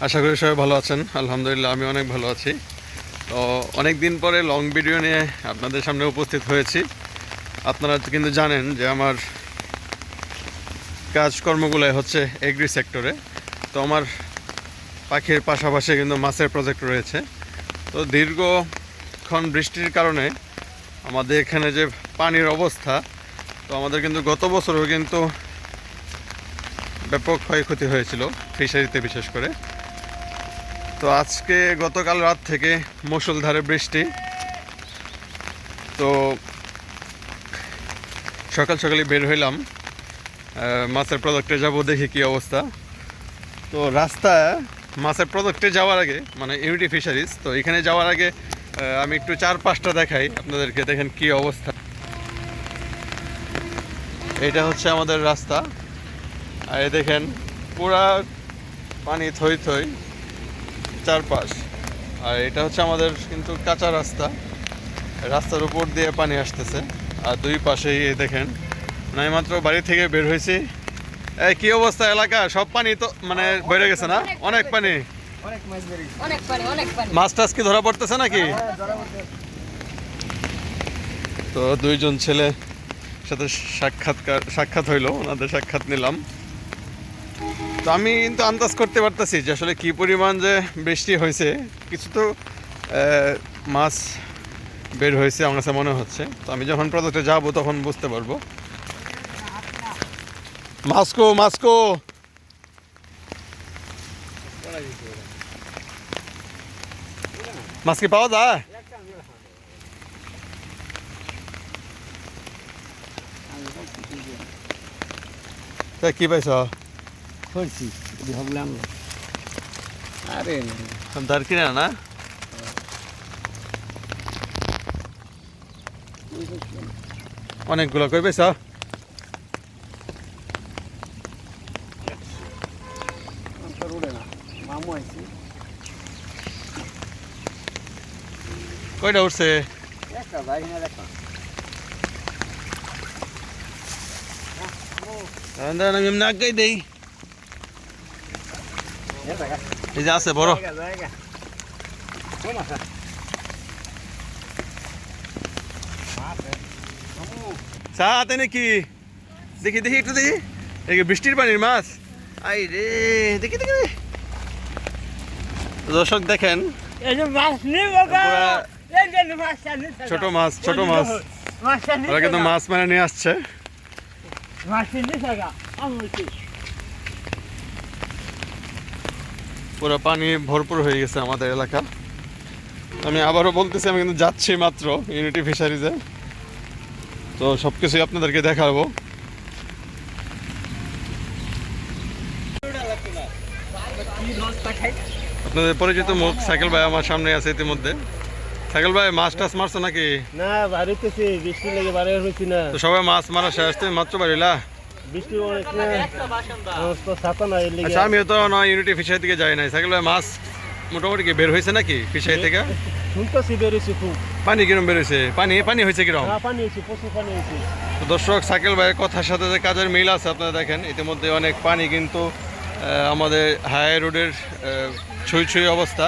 আশা করি সবাই ভালো আছেন। আলহামদুলিল্লাহ আমি অনেক ভালো আছি। তো অনেক দিন পরে লং ভিডিও নিয়ে আপনাদের সামনে উপস্থিত হয়েছি। আপনারা কিন্তু জানেন যে আমার কাজকর্মগুলো হচ্ছে এগ্রি সেক্টরে। তো আমার পাখির পাশাপাশি কিন্তু মাছের প্রজেক্ট রয়েছে। তো দীর্ঘক্ষণ বৃষ্টির কারণে আমাদের এখানে যে পানির অবস্থা, তো আমাদের কিন্তু গত বছরও কিন্তু ব্যাপক ক্ষয়ক্ষতি হয়েছিল ফিশারিতে বিশেষ করে। তো আজকে গতকাল রাত থেকে মুষলধারে বৃষ্টি। তো সকাল সকালে বের হইলাম, মাছের প্রজেক্টে যাব, দেখি কি অবস্থা। তো রাস্তায় মাছের প্রজেক্টে যাওয়ার আগে মানে ইউনিটি ফিশারিজ, তো এখানে যাওয়ার আগে আমি একটু 4-5টা দেখাই আপনাদেরকে, দেখেন কি অবস্থা। এটা হচ্ছে আমাদের রাস্তা, আর এই দেখেন পুরা পানি থই থই চারপাশ। আর এটা হচ্ছে আমাদের কিন্তু কাঁচা রাস্তা, রাস্তার উপর দিয়ে পানি আসতেছে। আর দুই পাশেই দেখেন, মানে মাত্র বাড়ি থেকে বের হয়েছি। এই কি অবস্থা এলাকা, সব পানি তো মানে বেড়ে গেছে না? অনেক পানি, মাছ টাছ কি ধরা পড়তেছে নাকি? তো দুইজন ছেলে সাথে সাক্ষাৎ হইলো, ওনাদের সাক্ষাৎ নিলাম। তো আমি কিন্তু আন্দাজ করতে পারতেছি যে আসলে কি পরিমাণ যে বৃষ্টি হয়েছে। কিছু তো মাছ বের হয়েছে আমার কাছে মনে হচ্ছে। তো আমি যখন প্রজেক্টে যাব তখন বুঝতে পারবো। মাস্কো মাস্কো মাছ কি পাওয়া যায়? কি পাইছ? আরে দার কিনা না? অনেকগুলো কই পাইছ? কয়টা উঠছে? আমি এমনি আগাই দেই। এই যে আছে বড়। সাথে নাকি? দেখি দেখি একটু দেখি। দেখি বৃষ্টির পানির মাছ। আই রে, দেখি দেখি। দর্শক দেখেন, ছোট মাছ ছোট মাছ, ওরা কিন্তু মাছ মানে নিয়ে আসছে। পুরো পানি ভরপুর হয়ে গেছে আমাদের এলাকা। আমি আবারও বলতেছি, আমি কিন্তু যাচ্ছি মাত্র ইউনিটি ফিশারিজে। তো সব কিছুই আপনাদেরকে দেখাবো। আপনাদের পরিচিত মুখ সাইকেল ভাই আমার সামনে আছে ইতিমধ্যে। সাইকেল ভাই, মাছ টাছ মারছো নাকি? না, বাড়িতেছি, বৃষ্টি লেগে বাড়ি হয়েছি না। তো সবাই মাছ মারা শেষ, তুমি মাত্র বাড়িলা? বৃষ্টি অনেক না, তো ছাতা নাই এর লেগে। আচ্ছা, আমিও তো না ইউনিটি ফিশারি থেকে যাই নাই। সাইকেল ভাই, মাছ মোটামুটি কি বের হয়েছে নাকি ফিশারি থেকে? শুনতেছি বেরিয়েছি খুব। পানি কিরম বের হয়েছে? পানি পানি হয়েছে কিরম? পানি হয়েছে, প্রচুর পানি হয়েছে। তো দর্শক, সাইকেল ভাইয়ের কথার সাথে যে কাজের মিল আছে আপনারা দেখেন। ইতিমধ্যে অনেক পানি কিন্তু আমাদের হাই রোডের ছুঁই ছুঁই অবস্থা।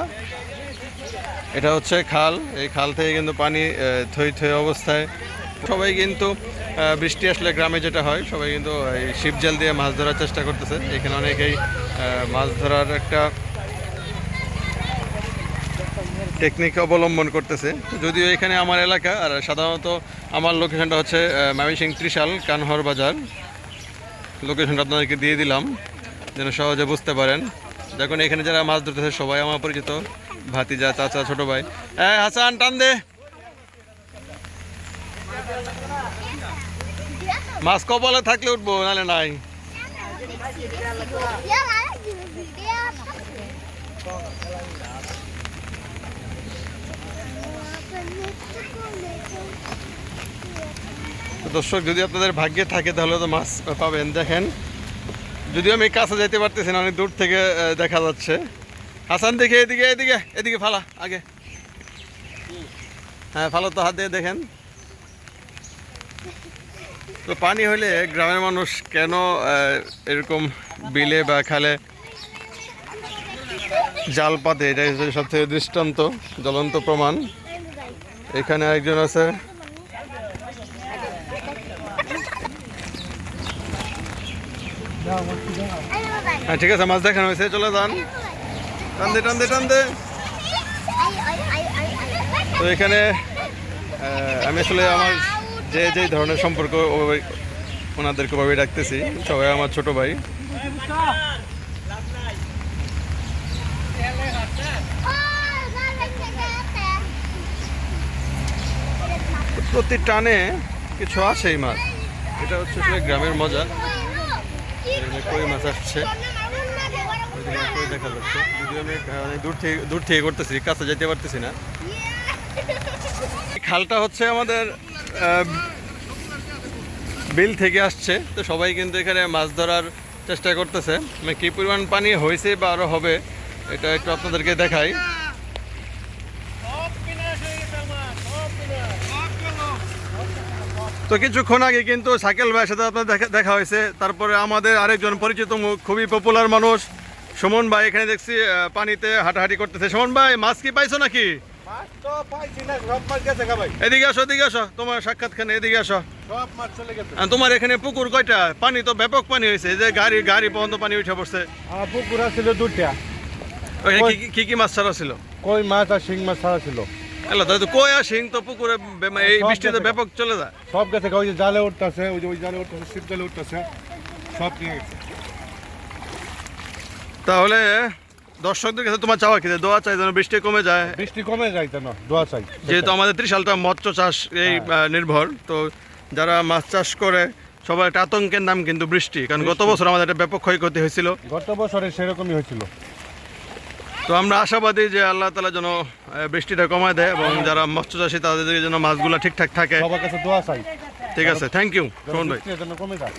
এটা হচ্ছে খাল, এই খাল থেকে কিন্তু পানি থই থই অবস্থায়। সবাই কিন্তু বৃষ্টি আসলে গ্রামে যেটা হয়, সবাই কিন্তু এই ছিপ জাল দিয়ে মাছ ধরার চেষ্টা করতেছে। এখানে অনেকেই মাছ ধরার একটা টেকনিক অবলম্বন করতেছে। যদিও এখানে আমার এলাকা, আর সাধারণত আমার লোকেশনটা হচ্ছে ময়মনসিংহ ত্রিশাল কানহর বাজার। লোকেশনটা আপনাদেরকে দিয়ে দিলাম যেন সহজে বুঝতে পারেন। দেখুন এখানে যারা মাছ ধরতেছে সবাই আমার পরিচিত, ভাতিজা, চাচা, ছোট ভাই। হাসান, টান দে। মাছ কপালে থাকলে উঠবো, নাহলে নাই। দর্শক, যদি আপনাদের ভাগ্যে থাকে তাহলে তো মাছ পাবেন। দেখেন, যদিও আমি কাছে যেতে পারতেছি না, অনেক দূর থেকে দেখা যাচ্ছে। হাসান, দেখে এদিকে এদিকে এদিকে ফালা আগে। হ্যাঁ, ফালো তো, হাত দিয়ে দেখেন। তো পানি হলে গ্রামের মানুষ কেন এরকম বিলে বা খালে জাল পাতে, এটা হচ্ছে সবথেকে দৃষ্টান্ত, জ্বলন্ত প্রমাণ। এখানে একজন আছে, হ্যাঁ ঠিক আছে, মাছ দেখানো হয়েছে, চলে যান, টানদে টানদে টানদে। তো এখানে আমি আসলে আমার যে ধরনের সম্পর্ক ওনাদেরকে ভাবে ডাকতেছি, সবাই আমার ছোট ভাই। প্রতি টানে কিছু আসে এই মাছ, এটা হচ্ছে আসলে গ্রামের মজা। কই মাছ আসছে, কই দেখা যাচ্ছে, যদিও আমি অনেক দূর থেকে করতেছি, কাছে যেতে পারতেছি না। খালটা হচ্ছে আমাদের বিল থেকে আসছে, তো সবাই কিন্তু এখানে মাছ ধরার চেষ্টা করতেছে। মানে কী পরিমাণ পানি হয়েছে বা আরও হবে, এটা একটু আপনাদেরকে দেখাই। তো কিছুক্ষণ আগে কিন্তু সাইকেল ভাইয়ের সাথে আপনার দেখা হয়েছে। তারপরে আমাদের আরেকজন পরিচিত মুখ, খুবই পপুলার মানুষ সুমন ভাই, এখানে দেখছি পানিতে হাঁটাহাঁটি করতেছে। সুমন ভাই, মাছ কি পাইছো নাকি? এদিকে আসো, এদিকে আসো, তোমার সাক্ষাৎখানে এদিকে আসো। তোমার এখানে পুকুর কয়টা? পানি তো ব্যাপক পানি হয়েছে, যে গাড়ি পর্যন্ত পানি উঠে পড়ছে। পুকুর ছিল দুটা। কি কি মাছ ছাড়া ছিল? কই মাছ আর শিং মাছ ছাড়া ছিল। কই আর শিং তো পুকুরে এই বৃষ্টিতে ব্যাপক চলে যায়। সব গেছে, ওই যে জালে উঠতেছে, ওই জালে উঠতেছে, শীত জালে উঠতেছে, সব নিয়ে গেছে। তাহলে দর্শকদের কাছে তোমার চাওয়া কি? দোয়া চাই যেন বৃষ্টি কমে যায়। বৃষ্টি কমে যায় তো, না দোয়া চাই। যেহেতু আমাদের ত্রিশালটা মৎস্য চাষ এই নির্ভর, তো যারা মাছ চাষ করে সবার একটা আতঙ্কের নাম কিন্তু বৃষ্টি, কারণ গত বছর আমাদের একটা ব্যাপক ক্ষয়ক্ষতি হয়েছিল। গত বছরে সেরকমই হয়েছিল। তো আমরা আশাবাদী যে আল্লাহ তাআলা যেন বৃষ্টিটা কমায় দেয়, এবং যারা মৎস্য চাষী তাদের যেন মাছগুলো ঠিকঠাক থাকে। সবার কাছে দোয়া চাই। ঠিক আছে, থ্যাংক ইউ সুমন ভাই। বৃষ্টির জন্য কমে যায়।